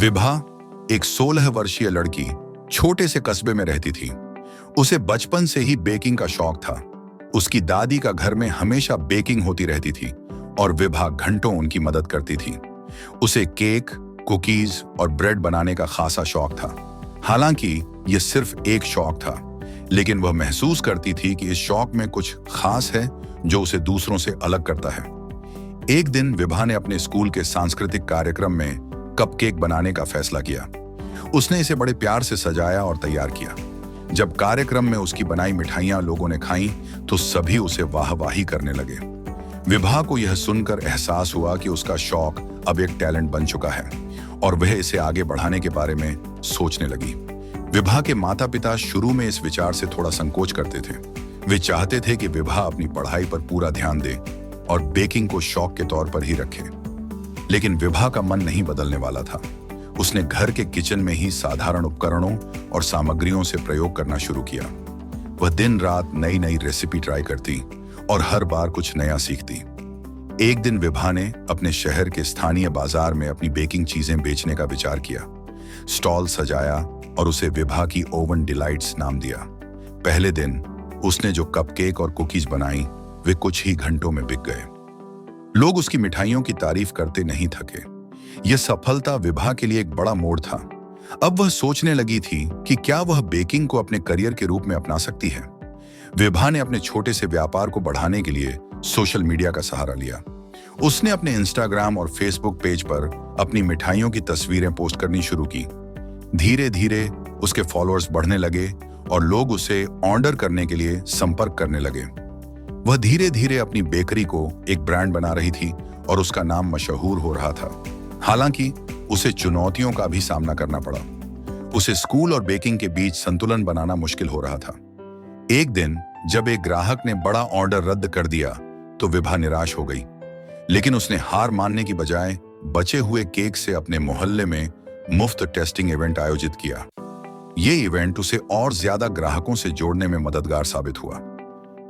विभा एक 16 वर्षीय लड़की छोटे से कस्बे में रहती थी। उसे बचपन से ही बेकिंग का शौक था। उसकी दादी का घर में हमेशा बेकिंग होती रहती थी और विभा घंटों उनकी मदद करती थी। उसे केक, कुकीज और ब्रेड बनाने का खासा शौक था। हालांकि यह सिर्फ एक शौक था, लेकिन वह महसूस करती थी कि इस शौक में कुछ खास है जो उसे दूसरों से अलग करता है। एक दिन विभा ने अपने स्कूल के सांस्कृतिक कार्यक्रम में कपकेक बनाने का फैसला किया। उसने इसे बड़े प्यार से सजाया और तैयार किया। जब कार्यक्रम में उसकी बनाई मिठाइयां लोगों ने खाईं, तो सभी उसे वाहवाही करने लगे। विभा को यह सुनकर एहसास हुआ कि उसका शौक अब एक टैलेंट बन चुका है और वह इसे आगे बढ़ाने के बारे में सोचने लगी। विभा के माता पिता शुरू में इस विचार से थोड़ा संकोच करते थे। वे चाहते थे कि विभा अपनी पढ़ाई पर पूरा ध्यान दे और बेकिंग को शौक के तौर पर ही रखे। लेकिन विभा का मन नहीं बदलने वाला था। उसने घर के किचन में ही साधारण उपकरणों और सामग्रियों से प्रयोग करना शुरू किया। वह दिन रात नई नई रेसिपी ट्राई करती और हर बार कुछ नया सीखती। एक दिन विभा ने अपने शहर के स्थानीय बाजार में अपनी बेकिंग चीजें बेचने का विचार किया। स्टॉल सजाया और उसे विभा की ओवन डिलाइट्स नाम दिया। पहले दिन उसने जो कपकेक और कुकीज बनाई, वे कुछ ही घंटों में बिक गए। लोग उसकी मिठाइयों की तारीफ करते नहीं थके। यह सफलता विभा के लिए एक बड़ा मोड़ था। अब वह सोचने लगी थी कि क्या वह बेकिंग को अपने करियर के रूप में अपना सकती है। विभा ने अपने छोटे से व्यापार को बढ़ाने के लिए सोशल मीडिया का सहारा लिया। उसने अपने इंस्टाग्राम और फेसबुक पेज पर अपनी मिठाइयों की तस्वीरें पोस्ट करनी शुरू की। धीरे धीरे उसके फॉलोअर्स बढ़ने लगे और लोग उसे ऑर्डर करने के लिए संपर्क करने लगे। वह धीरे धीरे अपनी बेकरी को एक ब्रांड बना रही थी और उसका नाम मशहूर हो रहा था। हालांकि उसे चुनौतियों का भी सामना करना पड़ा। उसे स्कूल और बेकिंग के बीच संतुलन बनाना मुश्किल हो रहा था। एक दिन जब एक ग्राहक ने बड़ा ऑर्डर रद्द कर दिया, तो विभा निराश हो गई। लेकिन उसने हार मानने की बजाय बचे हुए केक से अपने मोहल्ले में मुफ्त टेस्टिंग इवेंट आयोजित किया। ये इवेंट उसे और ज्यादा ग्राहकों से जोड़ने में मददगार साबित हुआ।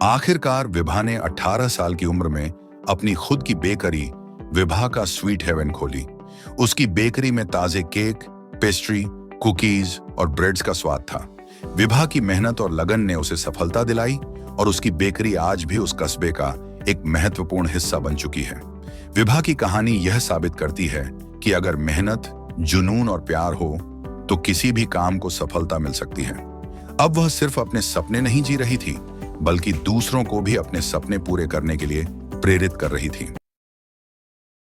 आखिरकार विभा ने 18 साल की उम्र में अपनी खुद की बेकरी विभा का स्वीट हेवन खोली। उसकी बेकरी में ताजे केक, पेस्ट्री, कुकीज और ब्रेड्स का स्वाद था। विभा की मेहनत और लगन ने उसे सफलता दिलाई और उसकी बेकरी आज भी उस कस्बे का एक महत्वपूर्ण हिस्सा बन चुकी है। विभा की कहानी यह साबित करती है कि अगर मेहनत, जुनून और प्यार हो तो किसी भी काम को सफलता मिल सकती है। अब वह सिर्फ अपने सपने नहीं जी रही थी, बल्कि दूसरों को भी अपने सपने पूरे करने के लिए प्रेरित कर रही थी।